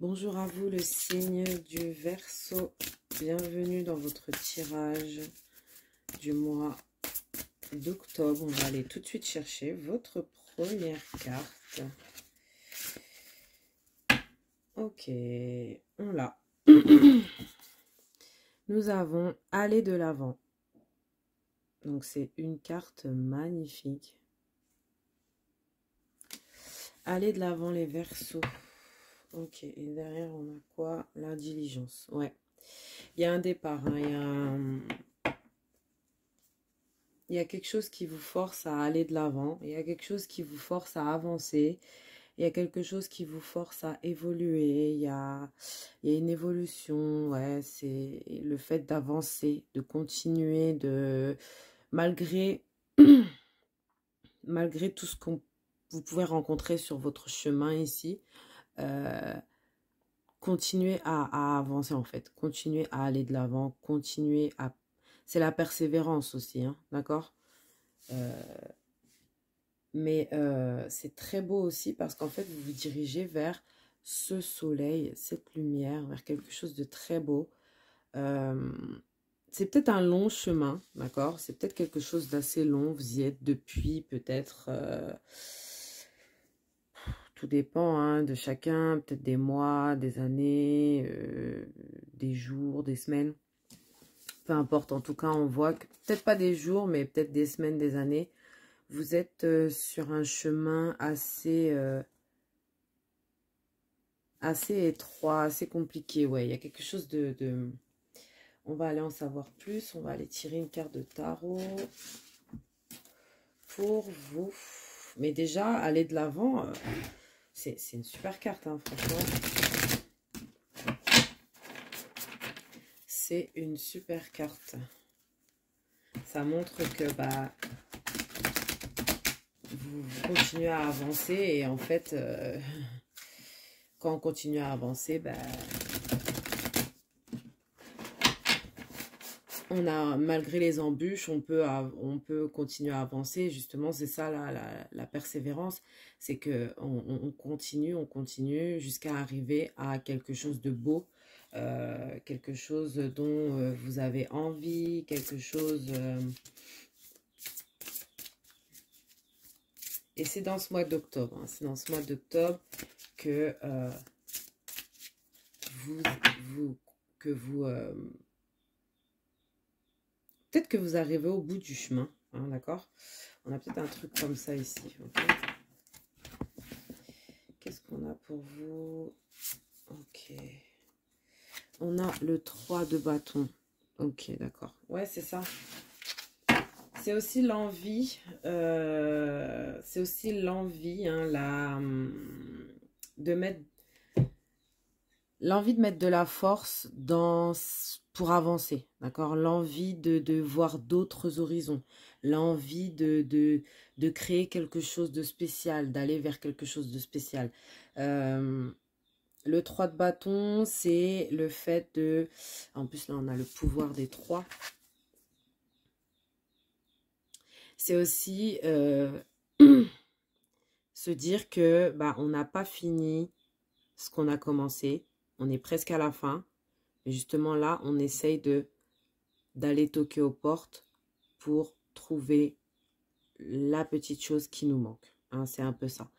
Bonjour à vous, le signe du Verseau. Bienvenue dans votre tirage du mois d'octobre. On va aller tout de suite chercher votre première carte. Ok, on l'a. Nous avons aller de l'avant. Donc c'est une carte magnifique. Aller de l'avant les Verseaux. Ok, et derrière on a quoi? La diligence. Ouais, il y a un départ, hein. Il y a quelque chose qui vous force à aller de l'avant. Il y a quelque chose qui vous force à avancer. Il y a quelque chose qui vous force à évoluer. Il y a une évolution. Ouais, c'est le fait d'avancer, de continuer, malgré tout ce que vous pouvez rencontrer sur votre chemin ici. Continuez à avancer en fait. Continuez à aller de l'avant. Continuez à... C'est la persévérance aussi, hein, d'accord ? Mais c'est très beau aussi parce qu'en fait, vous vous dirigez vers ce soleil, cette lumière, vers quelque chose de très beau. C'est peut-être un long chemin, d'accord? C'est peut-être quelque chose d'assez long. Vous y êtes depuis peut-être... tout dépend hein, de chacun, peut-être des mois, des années, des jours, des semaines. Peu importe, en tout cas, on voit que peut-être pas des jours, mais peut-être des semaines, des années. Vous êtes sur un chemin assez étroit, assez compliqué. Ouais, il y a quelque chose de... On va aller en savoir plus. On va aller tirer une carte de tarot pour vous. Mais déjà, aller de l'avant, c'est une super carte, hein, franchement. C'est une super carte. Ça montre que bah, vous continuez à avancer et en fait, quand on continue à avancer, bah, on a, malgré les embûches, on peut continuer à avancer. Justement, c'est ça la persévérance. C'est que on continue jusqu'à arriver à quelque chose de beau, quelque chose dont vous avez envie, quelque chose... Et c'est dans ce mois d'octobre, hein, c'est dans ce mois d'octobre que peut-être que vous arrivez au bout du chemin, hein, d'accord? On a peut-être un truc comme ça ici. Okay, qu'est-ce qu'on a pour vous? Ok. On a le 3 de bâton. Ok, d'accord. Ouais, c'est ça. C'est aussi l'envie. C'est aussi l'envie, hein, de mettre... L'envie de mettre de la force pour avancer, d'accord? L'envie de voir d'autres horizons. L'envie de créer quelque chose de spécial, d'aller vers quelque chose de spécial. Le 3 de bâton, c'est le fait de... En plus, là, on a le pouvoir des 3. C'est aussi se dire que bah, on n'a pas fini ce qu'on a commencé. On est presque à la fin. Mais justement, là, on essaye d'aller toquer aux portes pour trouver la petite chose qui nous manque. Hein, c'est un peu ça.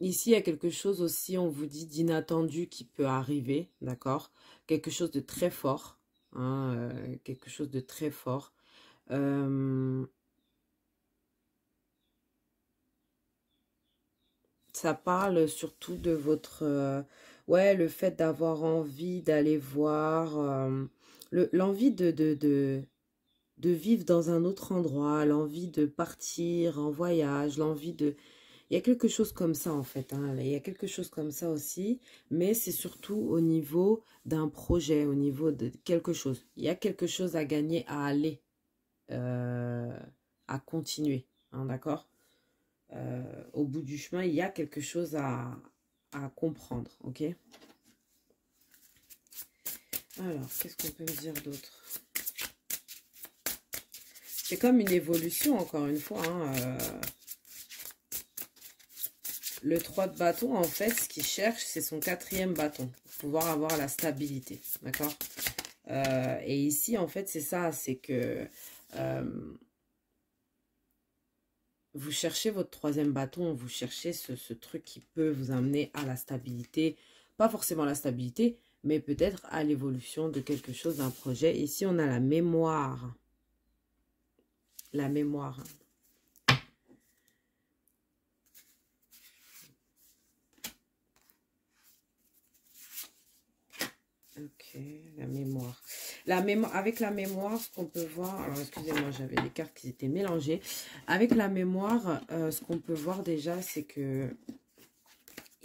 Ici, il y a quelque chose aussi, on vous dit, d'inattendu qui peut arriver, d'accord? Quelque chose de très fort. Hein, quelque chose de très fort. Ça parle surtout de votre... ouais, le fait d'avoir envie d'aller voir... l'envie de vivre dans un autre endroit, l'envie de partir en voyage, l'envie de... Il y a quelque chose comme ça en fait, hein. Il y a quelque chose comme ça aussi, mais c'est surtout au niveau d'un projet, au niveau de quelque chose. Il y a quelque chose à gagner, à aller, à continuer, hein, d'accord? Au bout du chemin, il y a quelque chose à comprendre, ok? Alors, qu'est-ce qu'on peut me dire d'autre? C'est comme une évolution, encore une fois. Hein, Le 3 de bâton, en fait, ce qu'il cherche, c'est son 4e bâton. Pour pouvoir avoir la stabilité. D'accord? Et ici, en fait, c'est ça. C'est que vous cherchez votre 3e bâton. Vous cherchez ce truc qui peut vous amener à la stabilité. Pas forcément la stabilité, mais peut-être à l'évolution de quelque chose, d'un projet. Ici, on a la mémoire. La mémoire. Ok, la mémoire. Avec la mémoire, ce qu'on peut voir... Alors, excusez-moi, j'avais des cartes qui étaient mélangées. Avec la mémoire, ce qu'on peut voir déjà, c'est que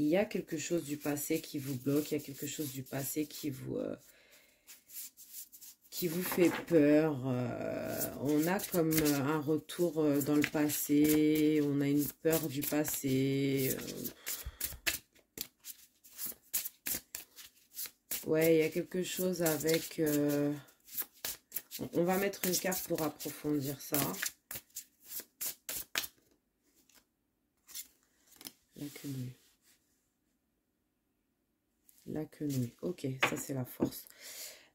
il y a quelque chose du passé qui vous bloque. Il y a quelque chose du passé qui vous fait peur. On a comme un retour dans le passé. On a une peur du passé. Ouais, il y a quelque chose avec... on va mettre une carte pour approfondir ça. La quenouille. La quenouille. Ok, ça c'est la force.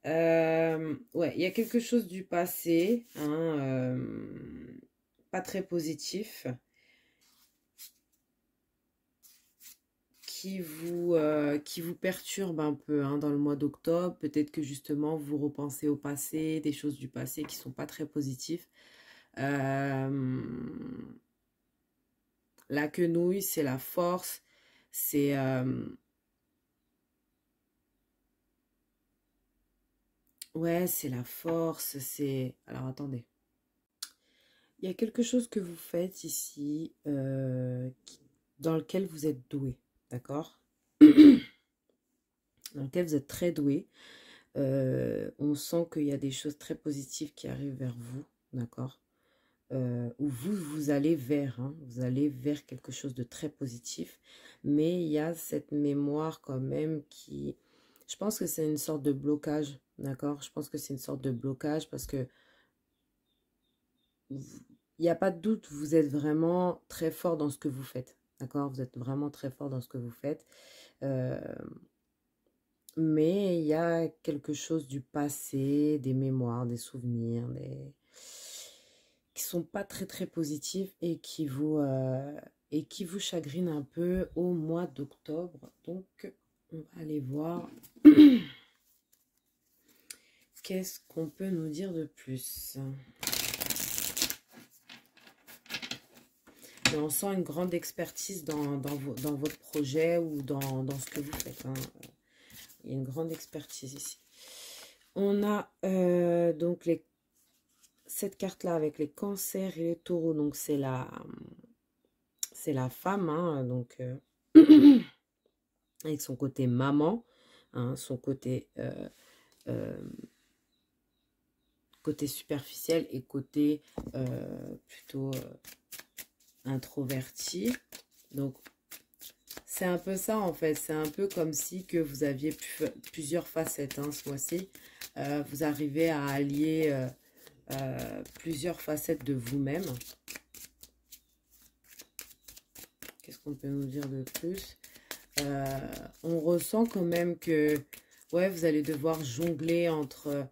Ouais, il y a quelque chose du passé, hein, pas très positif, qui vous perturbe un peu, hein, dans le mois d'octobre. Peut-être que justement vous repensez au passé, des choses du passé qui sont pas très positives. La quenouille, c'est la force, c'est... ouais, c'est la force, c'est... Alors, attendez. Il y a quelque chose que vous faites ici dans lequel vous êtes doué, d'accord? Dans lequel vous êtes très doué. On sent qu'il y a des choses très positives qui arrivent vers vous, d'accord? Où vous allez vers, hein, vous allez vers quelque chose de très positif. Mais il y a cette mémoire quand même qui... Je pense que c'est une sorte de blocage, d'accord? Je pense que c'est une sorte de blocage parce que il n'y a pas de doute, vous êtes vraiment très fort dans ce que vous faites, d'accord? Vous êtes vraiment très fort dans ce que vous faites. Mais il y a quelque chose du passé, des mémoires, des souvenirs, qui sont pas très très positifs et qui vous chagrinent un peu au mois d'octobre. Donc, on va aller voir qu'est-ce qu'on peut nous dire de plus. Et on sent une grande expertise dans votre projet ou dans ce que vous faites, hein. Il y a une grande expertise ici. On a donc cette carte-là avec les cancers et les taureaux. Donc, c'est la femme, hein, donc, avec son côté maman, hein, son côté, côté superficiel et côté plutôt introverti. Donc, c'est un peu ça, en fait. C'est un peu comme si que vous aviez plusieurs facettes, hein, ce mois-ci. Vous arrivez à allier plusieurs facettes de vous-même. Qu'est-ce qu'on peut nous dire de plus? On ressent quand même que ouais, vous allez devoir jongler entre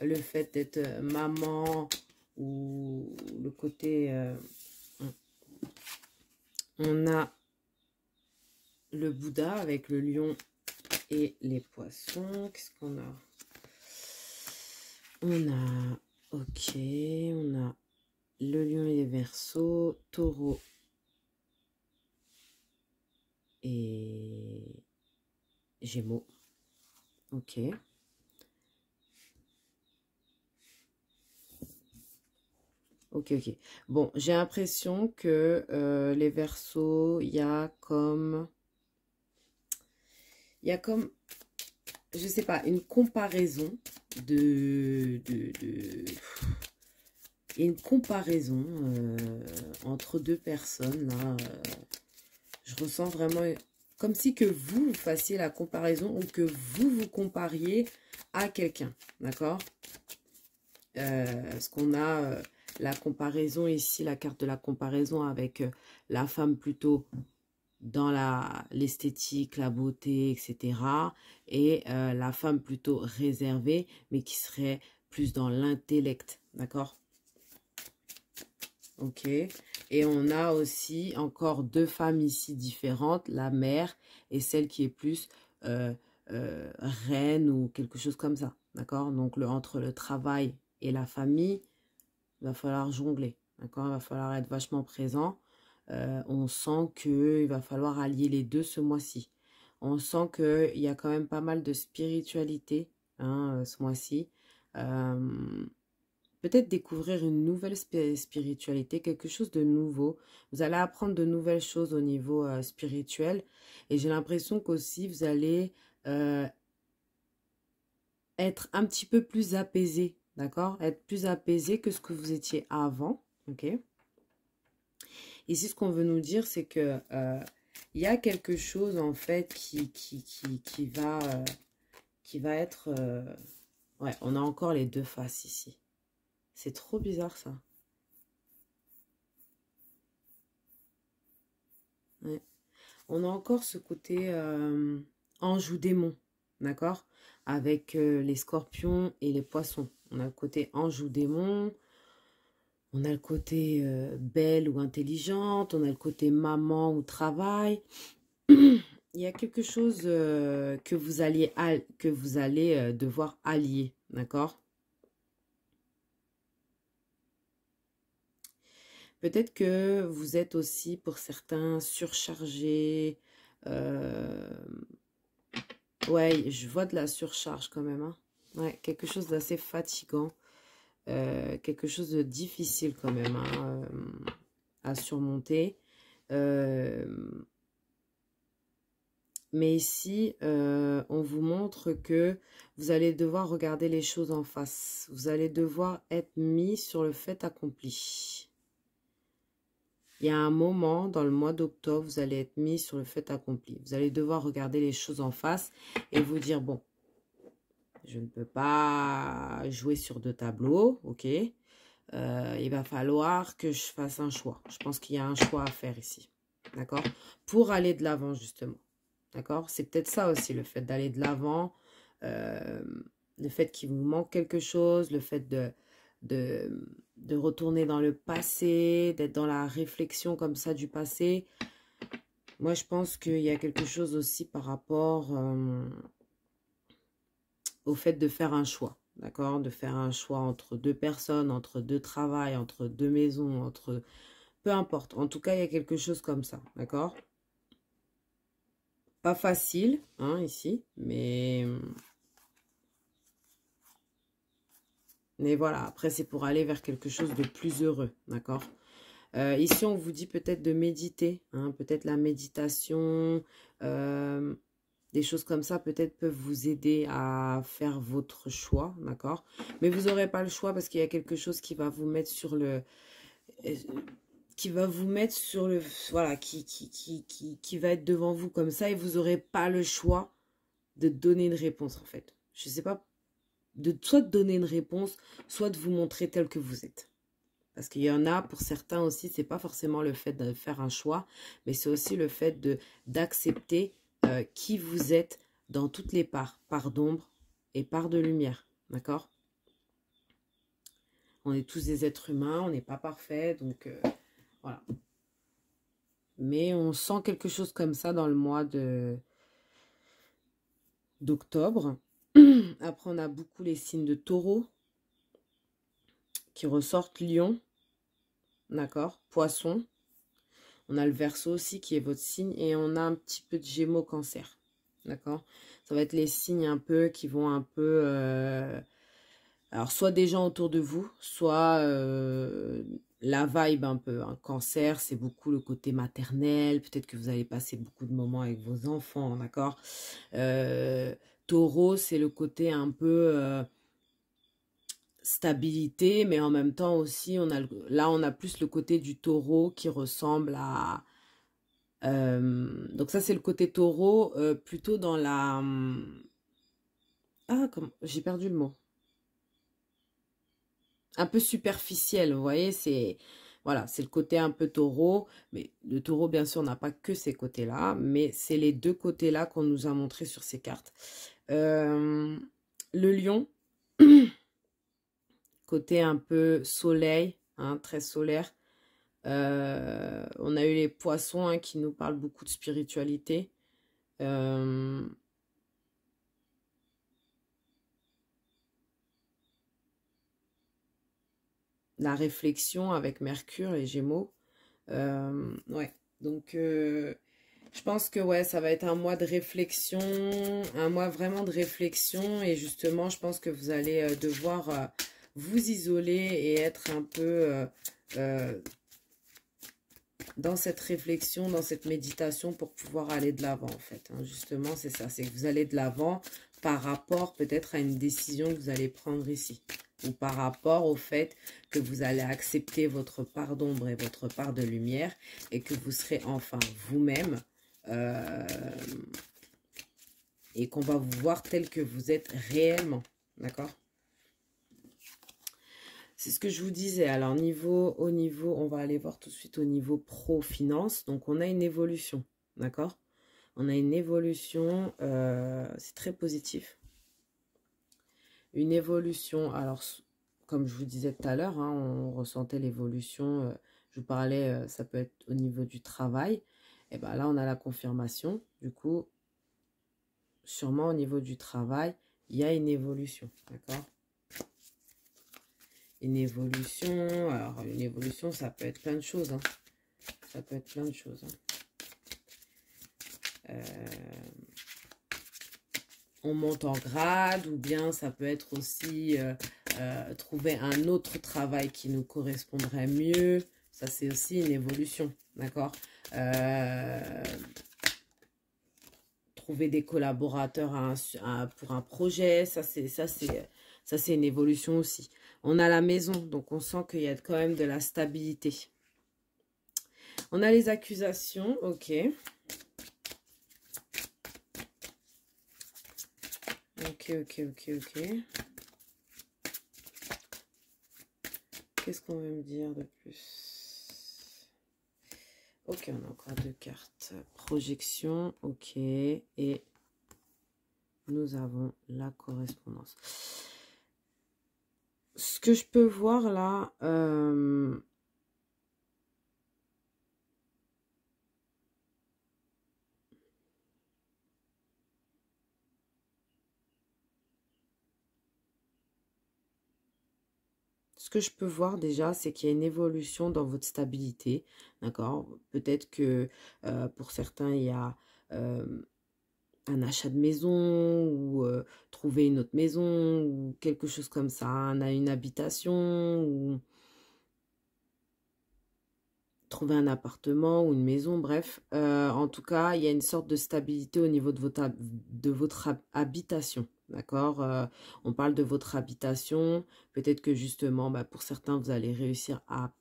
le fait d'être maman ou le côté... on a le Bouddha avec le lion et les poissons. Qu'est-ce qu'on a? On a... Ok, on a le lion et les Verseaux, taureau et Gémeaux. Ok. Ok, ok. Bon, j'ai l'impression que les Verseaux, il y a comme... je sais pas, une comparaison il y a une comparaison entre deux personnes, là. Je ressens vraiment comme si que vous fassiez la comparaison ou que vous vous compariez à quelqu'un, d'accord? Parce qu'on a la comparaison ici, la carte de la comparaison avec la femme plutôt dans l'esthétique, la beauté, etc. Et la femme plutôt réservée, mais qui serait plus dans l'intellect, d'accord? Ok. Et on a aussi encore deux femmes ici différentes, la mère et celle qui est plus reine ou quelque chose comme ça, d'accord? Donc entre le travail et la famille, il va falloir jongler, d'accord? Il va falloir être vachement présent. On sent qu'il va falloir allier les deux ce mois-ci. On sent qu'il y a quand même pas mal de spiritualité, hein, ce mois-ci. Peut-être découvrir une nouvelle spiritualité, quelque chose de nouveau. Vous allez apprendre de nouvelles choses au niveau spirituel. Et j'ai l'impression qu'aussi vous allez être un petit peu plus apaisé, d'accord? Être plus apaisé que ce que vous étiez avant, ok? Ici, ce qu'on veut nous dire, c'est que il y a quelque chose, en fait, qui va être... ouais, on a encore les deux faces ici. C'est trop bizarre, ça. Ouais. On a encore ce côté ange démon, d'accord? Avec les scorpions et les poissons. On a le côté ange ou démon. On a le côté belle ou intelligente. On a le côté maman ou travail. Il y a quelque chose que vous allez devoir allier, d'accord? Peut-être que vous êtes aussi, pour certains, surchargés. Ouais, je vois de la surcharge quand même, hein. Ouais, quelque chose d'assez fatigant. Quelque chose de difficile quand même, hein, à surmonter. Mais ici, on vous montre que vous allez devoir regarder les choses en face. Vous allez devoir être mis sur le fait accompli. Il y a un moment, dans le mois d'octobre, vous allez être mis sur le fait accompli. Vous allez devoir regarder les choses en face et vous dire, bon, je ne peux pas jouer sur deux tableaux, ok? Il va falloir que je fasse un choix. Je pense qu'il y a un choix à faire ici, d'accord? Pour aller de l'avant, justement, d'accord? C'est peut-être ça aussi, le fait d'aller de l'avant, le fait qu'il vous manque quelque chose, le fait de retourner dans le passé, d'être dans la réflexion comme ça du passé. Moi, je pense qu'il y a quelque chose aussi par rapport au fait de faire un choix, d'accord? De faire un choix entre deux personnes, entre deux travails, entre deux maisons, entre... Peu importe. En tout cas, il y a quelque chose comme ça, d'accord? Pas facile, hein, ici, mais voilà, après, c'est pour aller vers quelque chose de plus heureux, d'accord? Ici, on vous dit peut-être de méditer, hein, peut-être la méditation, des choses comme ça, peut-être peuvent vous aider à faire votre choix, d'accord? Mais vous n'aurez pas le choix parce qu'il y a quelque chose qui va vous mettre sur le... Voilà, qui va être devant vous comme ça et vous n'aurez pas le choix de donner une réponse, en fait. Je ne sais pas, soit de donner une réponse, soit de vous montrer tel que vous êtes. Parce qu'il y en a, pour certains aussi, c'est pas forcément le fait de faire un choix, mais c'est aussi le fait d'accepter qui vous êtes dans toutes les parts, part d'ombre et part de lumière, d'accord? On est tous des êtres humains, on n'est pas parfaits, donc voilà. Mais on sent quelque chose comme ça dans le mois d'octobre. Après, on a beaucoup les signes de taureau qui ressortent, lion, d'accord, poisson. On a le Verseau aussi qui est votre signe et on a un petit peu de Gémeaux, Cancer, d'accord. Ça va être les signes un peu qui vont un peu... alors, soit des gens autour de vous, soit la vibe un peu, hein. Cancer, c'est beaucoup le côté maternel. Peut-être que vous allez passer beaucoup de moments avec vos enfants, d'accord. Taureau, c'est le côté un peu stabilité, mais en même temps aussi, là, on a plus le côté du taureau qui ressemble à... donc ça, c'est le côté taureau, plutôt dans la... ah, j'ai perdu le mot. Un peu superficiel, vous voyez, c'est... Voilà, c'est le côté un peu taureau. Mais le taureau, bien sûr, n'a pas que ces côtés-là. Mais c'est les deux côtés-là qu'on nous a montré sur ces cartes. Le lion, côté un peu soleil, hein, très solaire. On a eu les poissons hein, qui nous parlent beaucoup de spiritualité. La réflexion avec Mercure et Gémeaux. Ouais, donc je pense que ouais, ça va être un mois de réflexion, un mois vraiment de réflexion. Et justement, je pense que vous allez devoir vous isoler et être un peu dans cette réflexion, dans cette méditation pour pouvoir aller de l'avant en fait. Hein. Justement, c'est ça, c'est que vous allez de l'avant par rapport peut-être à une décision que vous allez prendre ici. Ou par rapport au fait que vous allez accepter votre part d'ombre et votre part de lumière et que vous serez enfin vous-même et qu'on va vous voir tel que vous êtes réellement. D'accord ? C'est ce que je vous disais. Alors, au niveau, on va aller voir tout de suite au niveau pro-finance. Donc, on a une évolution. D'accord ? On a une évolution. C'est très positif. Une évolution. Alors, comme je vous disais tout à l'heure, hein, on ressentait l'évolution. Je vous parlais, ça peut être au niveau du travail. Et bien là, on a la confirmation. Du coup, sûrement au niveau du travail, il y a une évolution. D'accord ? Une évolution, alors une évolution, ça peut être plein de choses. Hein. Ça peut être plein de choses. Hein. On monte en grade ou bien ça peut être aussi trouver un autre travail qui nous correspondrait mieux. Ça, c'est aussi une évolution. D'accord ? Trouver des collaborateurs pour un projet, ça c'est une évolution aussi. On a la maison, donc on sent qu'il y a quand même de la stabilité. On a les accusations, ok. Ok. Qu'est-ce qu'on veut me dire de plus? Ok, on a encore deux cartes. Projection, ok. Et nous avons la correspondance. Ce que je peux voir là, ce que je peux voir déjà, c'est qu'il y a une évolution dans votre stabilité, d'accord? Peut-être que pour certains, il y a un achat de maison ou trouver une autre maison ou quelque chose comme ça, une habitation ou trouver un appartement ou une maison, bref. En tout cas, il y a une sorte de stabilité au niveau de votre habitation, d'accord? On parle de votre habitation. Peut-être que justement, bah, pour certains, vous allez réussir à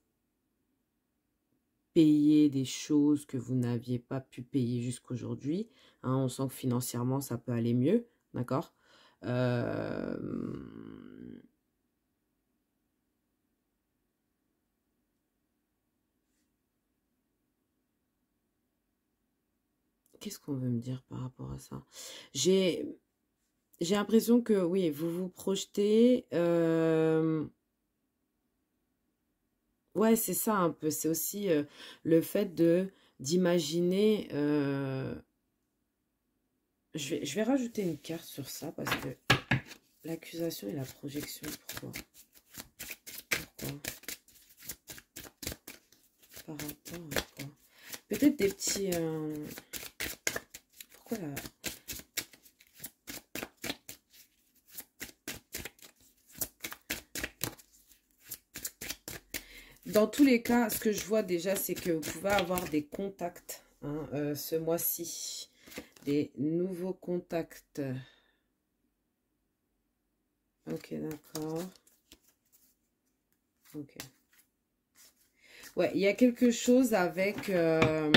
payer des choses que vous n'aviez pas pu payer jusqu'aujourd'hui. Hein, on sent que financièrement, ça peut aller mieux, d'accord? Qu'est-ce qu'on veut me dire par rapport à ça? J'ai l'impression que, oui, vous vous projetez. Ouais, c'est ça un peu. C'est aussi le fait d'imaginer. Je vais rajouter une carte sur ça parce que l'accusation et la projection, pourquoi? Pourquoi? Par rapport à quoi? Peut-être des petits... Pourquoi là? Dans tous les cas, ce que je vois déjà, c'est que vous pouvez avoir des contacts hein, ce mois-ci. Des nouveaux contacts. Ok, d'accord. Ok. Ouais, il y a quelque chose avec un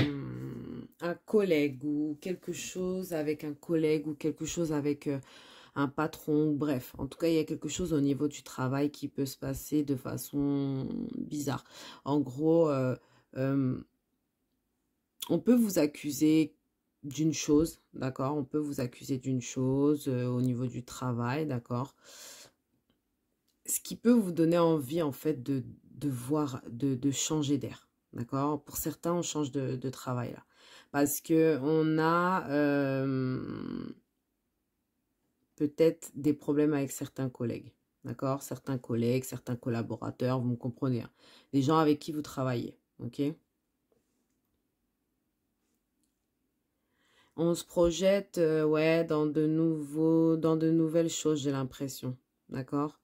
collègue ou quelque chose avec un collègue ou quelque chose avec un patron, bref. En tout cas, il y a quelque chose au niveau du travail qui peut se passer de façon bizarre. En gros, on peut vous accuser d'une chose, d'accord? On peut vous accuser d'une chose au niveau du travail, d'accord? Ce qui peut vous donner envie, en fait, de voir, de changer d'air, d'accord? Pour certains, on change de travail, là. Parce que on a peut-être des problèmes avec certains collègues, d'accord? Certains collègues, certains collaborateurs, vous me comprenez, hein? Des gens avec qui vous travaillez, ok? On se projette, ouais, dans dans de nouvelles choses, j'ai l'impression, d'accord?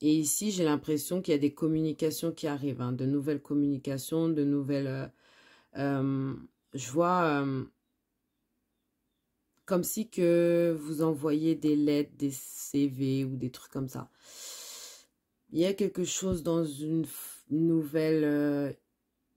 Et ici, j'ai l'impression qu'il y a des communications qui arrivent, hein, de nouvelles communications, de nouvelles... je vois comme si que vous envoyez des lettres, des CV ou des trucs comme ça. Il y a quelque chose dans une nouvelle...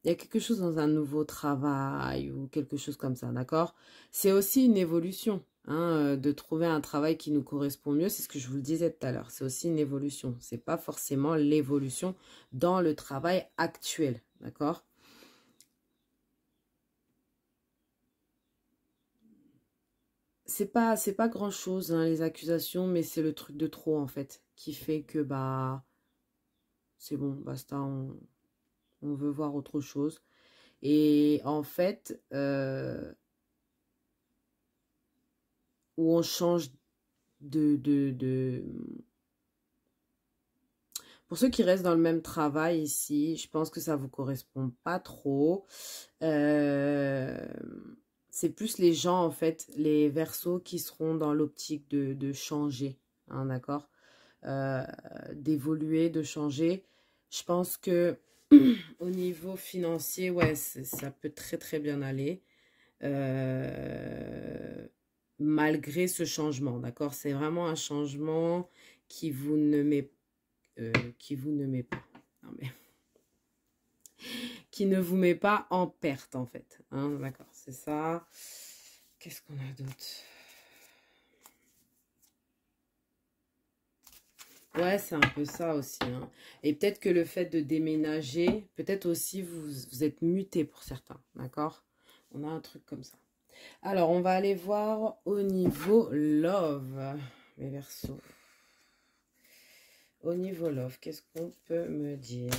il y a quelque chose dans un nouveau travail ou quelque chose comme ça, d'accord? C'est aussi une évolution, hein, de trouver un travail qui nous correspond mieux. C'est ce que je vous le disais tout à l'heure. C'est aussi une évolution. C'est pas forcément l'évolution dans le travail actuel, d'accord? C'est pas grand-chose, hein, les accusations, mais c'est le truc de trop, en fait, qui fait que, bah, c'est bon, basta, on veut voir autre chose. Et en fait, où on change de... Pour ceux qui restent dans le même travail ici, je pense que ça vous correspond pas trop. Euh, c'est plus les gens, en fait, les Verseaux qui seront dans l'optique de changer, hein, d'accord? D'évoluer, de changer. Je pense que au niveau financier, ouais, ça peut très très bien aller. Malgré ce changement, d'accord? C'est vraiment un changement qui vous ne met, qui vous ne met pas. Non, mais, qui ne vous met pas en perte, en fait. Hein, d'accord, c'est ça. Qu'est-ce qu'on a d'autre? Ouais, c'est un peu ça aussi, hein. Et peut-être que le fait de déménager, peut-être aussi vous êtes muté pour certains, d'accord? On a un truc comme ça. Alors, on va aller voir au niveau love, mes Verseaux. Au niveau love, qu'est-ce qu'on peut me dire?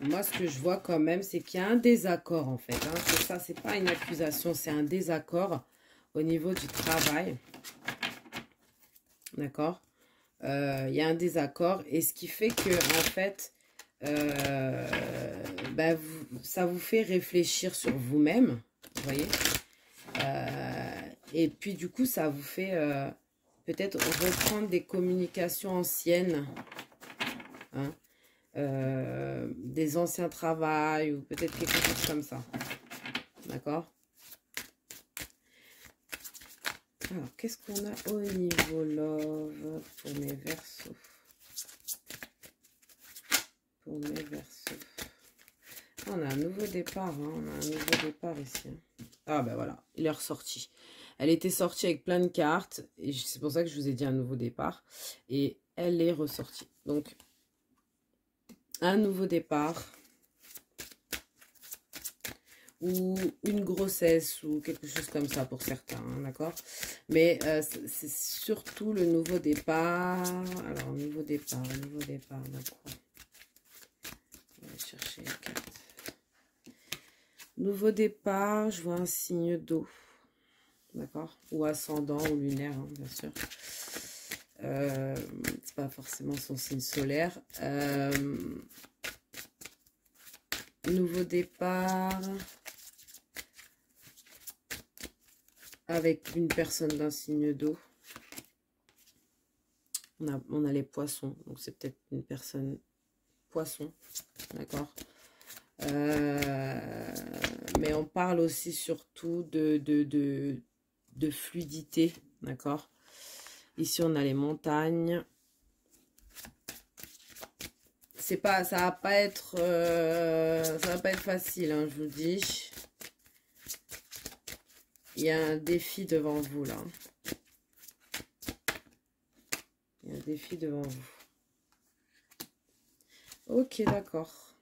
Moi, ce que je vois quand même, c'est qu'il y a un désaccord, en fait. Hein. C'est ça, c'est pas une accusation, c'est un désaccord au niveau du travail. D'accord? Il y a un désaccord. Et ce qui fait que, en fait, bah, ça vous fait réfléchir sur vous-même. Vous voyez? Et puis, du coup, ça vous fait peut-être reprendre des communications anciennes. Hein, des anciens travails ou peut-être quelque chose comme ça. D'accord? Alors, qu'est-ce qu'on a au niveau love pour mes Verseaux? Pour mes Verseaux. On a un nouveau départ, hein, on a un nouveau départ ici. Hein. Ah ben voilà, il est ressorti. Elle était sortie avec plein de cartes, et c'est pour ça que je vous ai dit un nouveau départ. Et elle est ressortie. Donc, un nouveau départ. Ou une grossesse, ou quelque chose comme ça pour certains, hein, d'accord? Mais c'est surtout le nouveau départ. Alors, nouveau départ, d'accord. On va chercher les cartes. Nouveau départ, je vois un signe d'eau. D'accord? Ou ascendant ou lunaire, hein, bien sûr. C'est pas forcément son signe solaire. Nouveau départ. Avec une personne d'un signe d'eau. On a les poissons. Donc, c'est peut-être une personne poisson. D'accord? Mais on parle aussi surtout de fluidité, d'accord? Ici, on a les montagnes. c'est pas, ça va pas être facile, hein, je vous dis. Il y a un défi devant vous, là. Il y a un défi devant vous. Ok, d'accord.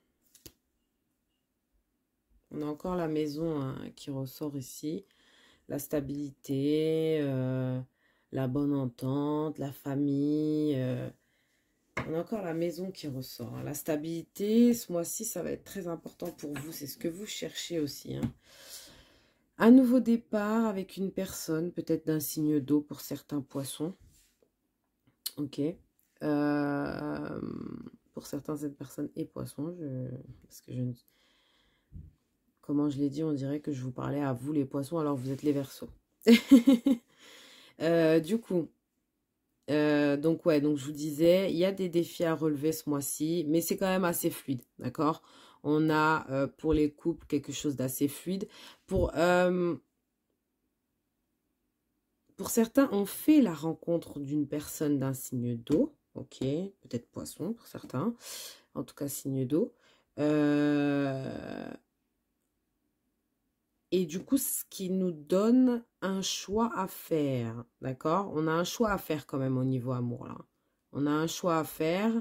On a encore la maison hein, qui ressort ici. La stabilité, la bonne entente, la famille. On a encore la maison qui ressort. Hein. La stabilité, ce mois-ci, ça va être très important pour vous. C'est ce que vous cherchez aussi. Hein. Un nouveau départ avec une personne, peut-être d'un signe d'eau pour certains poissons. Ok. Pour certains, cette personne est poisson. Parce que comment je l'ai dit, on dirait que je vous parlais à vous les poissons, alors vous êtes les Verseaux. Du coup, donc ouais, donc je vous disais, il y a des défis à relever ce mois-ci, mais c'est quand même assez fluide, d'accord? On a pour les couples quelque chose d'assez fluide. Pour certains, on fait la rencontre d'une personne d'un signe d'eau, ok? Peut-être poisson pour certains, en tout cas signe d'eau. Et du coup, ce qui nous donne un choix à faire, d'accord? On a un choix à faire quand même au niveau amour, là. On a un choix à faire.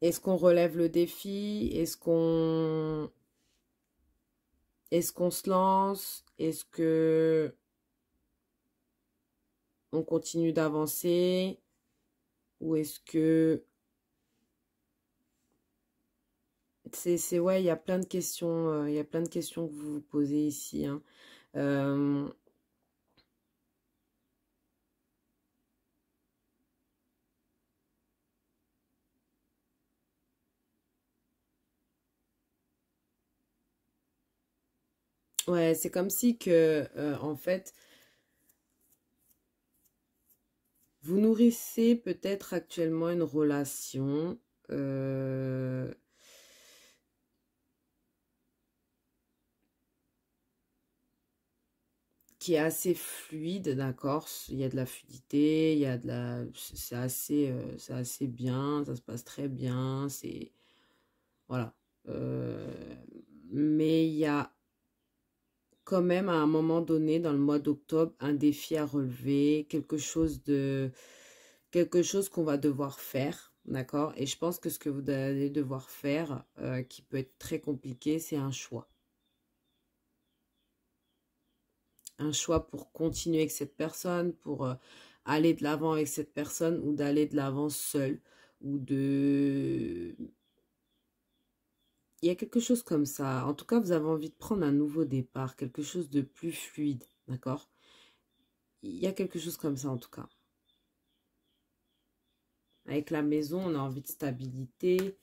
Est-ce qu'on relève le défi? Est-ce qu'on se lance? Est-ce que on continue d'avancer? Ou est-ce que... ouais, il y a plein de questions, il y a plein de questions que vous vous posez ici, hein. Ouais, c'est comme si que, en fait, vous nourrissez peut-être actuellement une relation qui est assez fluide, d'accord? Il y a de la fluidité, il y a de la... C'est assez bien, ça se passe très bien, c'est... Voilà. Mais il y a quand même à un moment donné, dans le mois d'octobre, un défi à relever, quelque chose qu'on va devoir faire, d'accord? Et je pense que ce que vous allez devoir faire, qui peut être très compliqué, c'est un choix. Un choix pour continuer avec cette personne, pour aller de l'avant avec cette personne, ou d'aller de l'avant seul, ou de... Il y a quelque chose comme ça. En tout cas, vous avez envie de prendre un nouveau départ, quelque chose de plus fluide, d'accord? Il y a quelque chose comme ça en tout cas. Avec la maison, on a envie de stabilité.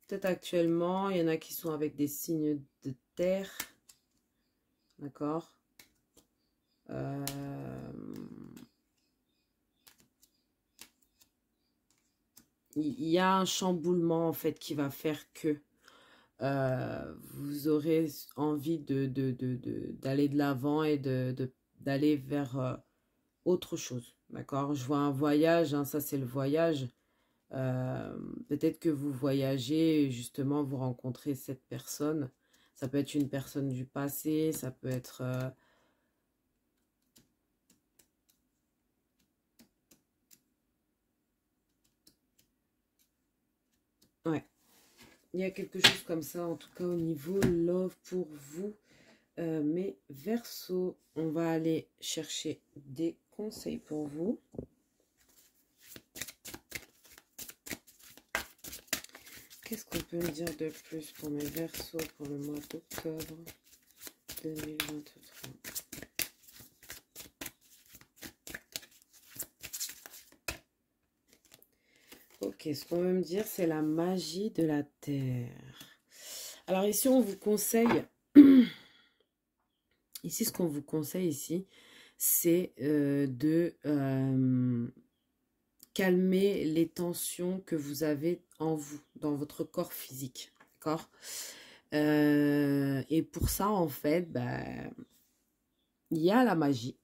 Peut-être actuellement, il y en a qui sont avec des signes de terre. D'accord. Il y a un chamboulement en fait qui va faire que vous aurez envie d'aller de l'avant et d'aller vers autre chose. D'accord. Je vois un voyage, hein, ça c'est le voyage. Peut-être que vous voyagez et justement vous rencontrez cette personne. Ça peut être une personne du passé, ça peut être... ouais, il y a quelque chose comme ça, en tout cas au niveau love pour vous. Mais Verseau, on va aller chercher des conseils pour vous. Qu'est-ce qu'on peut me dire de plus pour mes Verseaux pour le mois d'octobre 2023? Ok, ce qu'on veut me dire, c'est la magie de la terre. Alors ici, on vous conseille... Ici, ce qu'on vous conseille ici, c'est de calmer les tensions que vous avez en vous, dans votre corps physique. D'accord? Et pour ça, en fait, bah, il y a la magie.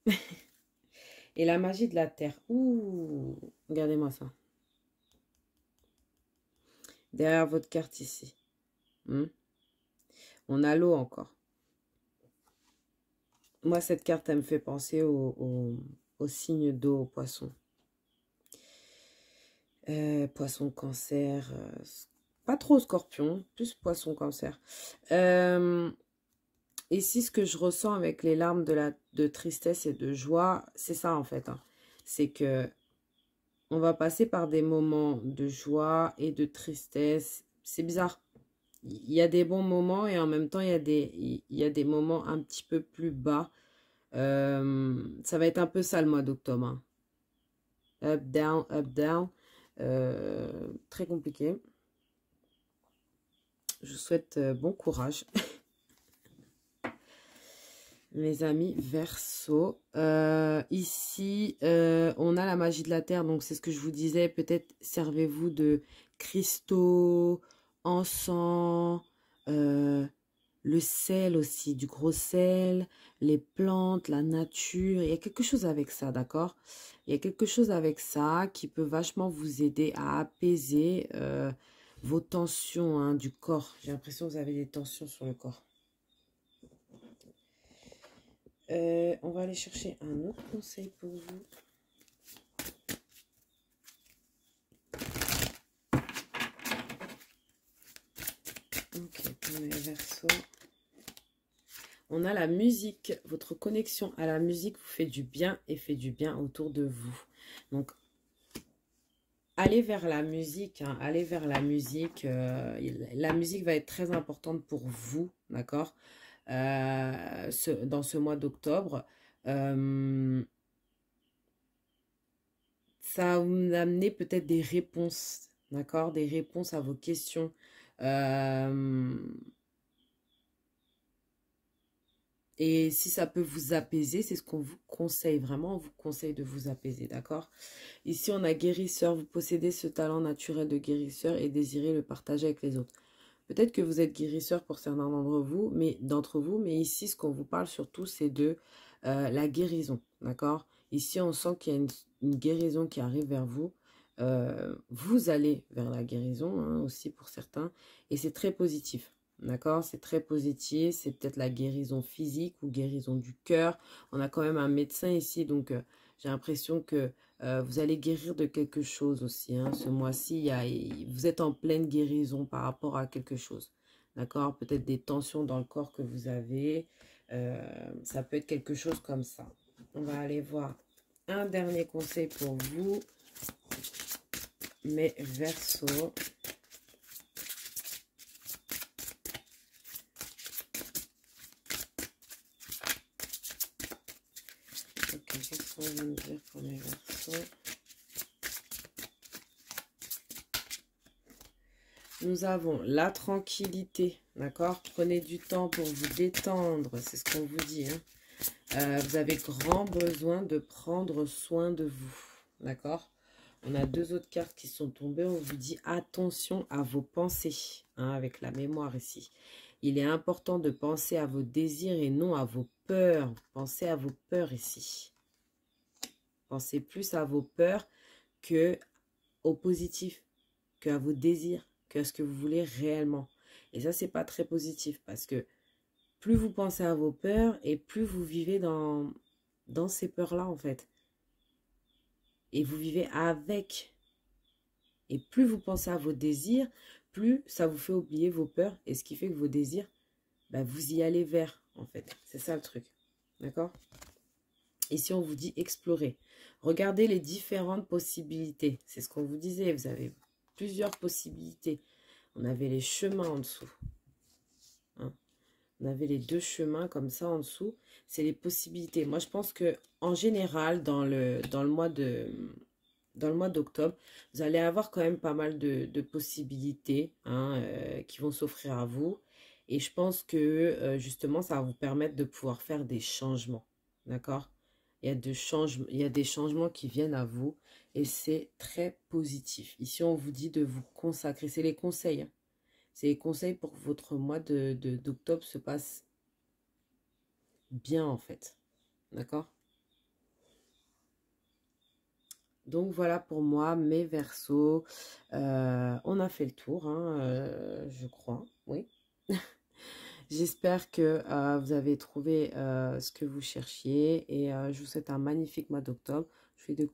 Et la magie de la terre. Ouh, regardez-moi ça. Derrière votre carte ici. On a l'eau encore. Moi, cette carte, elle me fait penser au signe d'eau, au poisson. Poisson, cancer. Pas trop scorpion, plus poisson, cancer. Ici, ce que je ressens avec les larmes de tristesse et de joie, c'est ça en fait. Hein. C'est que on va passer par des moments de joie et de tristesse. C'est bizarre. Il y a des bons moments et en même temps, il y a des moments un petit peu plus bas. Ça va être un peu ça le mois d'octobre. Hein. Up, down, up, down. Très compliqué. Je vous souhaite bon courage. Mes amis Verseau. Ici, on a la magie de la terre. Donc, c'est ce que je vous disais. Peut-être servez-vous de cristaux, encens, le sel aussi, du gros sel, les plantes, la nature. Il y a quelque chose avec ça, d'accord? Il y a quelque chose avec ça qui peut vachement vous aider à apaiser vos tensions hein, du corps. J'ai l'impression que vous avez des tensions sur le corps. On va aller chercher un autre conseil pour vous. Ok, pour les Verseaux. On a la musique. Votre connexion à la musique vous fait du bien et fait du bien autour de vous. Donc, allez vers la musique. Hein, allez vers la musique. La musique va être très importante pour vous, d'accord dans ce mois d'octobre. Ça va vous amener peut-être des réponses, d'accord? Des réponses à vos questions. Et si ça peut vous apaiser, c'est ce qu'on vous conseille. Vraiment, on vous conseille de vous apaiser, d'accord? Ici, on a guérisseur. Vous possédez ce talent naturel de guérisseur et désirez le partager avec les autres. Peut-être que vous êtes guérisseur pour certains d'entre vous, mais ici, ce qu'on vous parle surtout, c'est de la guérison, d'accord? Ici, on sent qu'il y a une guérison qui arrive vers vous. Vous allez vers la guérison hein, aussi pour certains, et c'est très positif, d'accord? C'est très positif, c'est peut-être la guérison physique ou guérison du cœur. On a quand même un médecin ici, donc j'ai l'impression que vous allez guérir de quelque chose aussi. Hein. Ce mois-ci, vous êtes en pleine guérison par rapport à quelque chose. D'accord? Peut-être des tensions dans le corps que vous avez. Ça peut être quelque chose comme ça. On va aller voir un dernier conseil pour vous. Mes Verseaux. Ok, qu'est-ce qu'on vient de dire pour mes Verseaux? Nous avons la tranquillité, d'accord? Prenez du temps pour vous détendre, c'est ce qu'on vous dit. Hein. Vous avez grand besoin de prendre soin de vous, d'accord? On a deux autres cartes qui sont tombées, on vous dit attention à vos pensées, hein, avec la mémoire ici. Il est important de penser à vos désirs et non à vos peurs. Pensez à vos peurs ici. Pensez plus à vos peurs que au positif, que à vos désirs, que à ce que vous voulez réellement. Et ça, c'est pas très positif parce que plus vous pensez à vos peurs et plus vous vivez dans ces peurs-là, en fait. Et vous vivez avec. Et plus vous pensez à vos désirs, plus ça vous fait oublier vos peurs. Et ce qui fait que vos désirs, bah, vous y allez vers, en fait. C'est ça le truc. D'accord? Ici, on vous dit explorer. Regardez les différentes possibilités. C'est ce qu'on vous disait. Vous avez plusieurs possibilités. On avait les chemins en dessous. Hein. On avait les deux chemins comme ça en dessous. C'est les possibilités. Moi, je pense que en général, dans le mois d'octobre, vous allez avoir quand même pas mal de possibilités hein, qui vont s'offrir à vous. Et je pense que justement, ça va vous permettre de pouvoir faire des changements. D'accord? Il y a des changements qui viennent à vous et c'est très positif. Ici, on vous dit de vous consacrer. C'est les conseils. Hein. Ces conseils pour que votre mois d'octobre se passe bien en fait. D'accord? Donc voilà pour moi, mes Verseaux. On a fait le tour, hein, je crois. Oui. J'espère que vous avez trouvé ce que vous cherchiez et je vous souhaite un magnifique mois d'octobre. Je fais de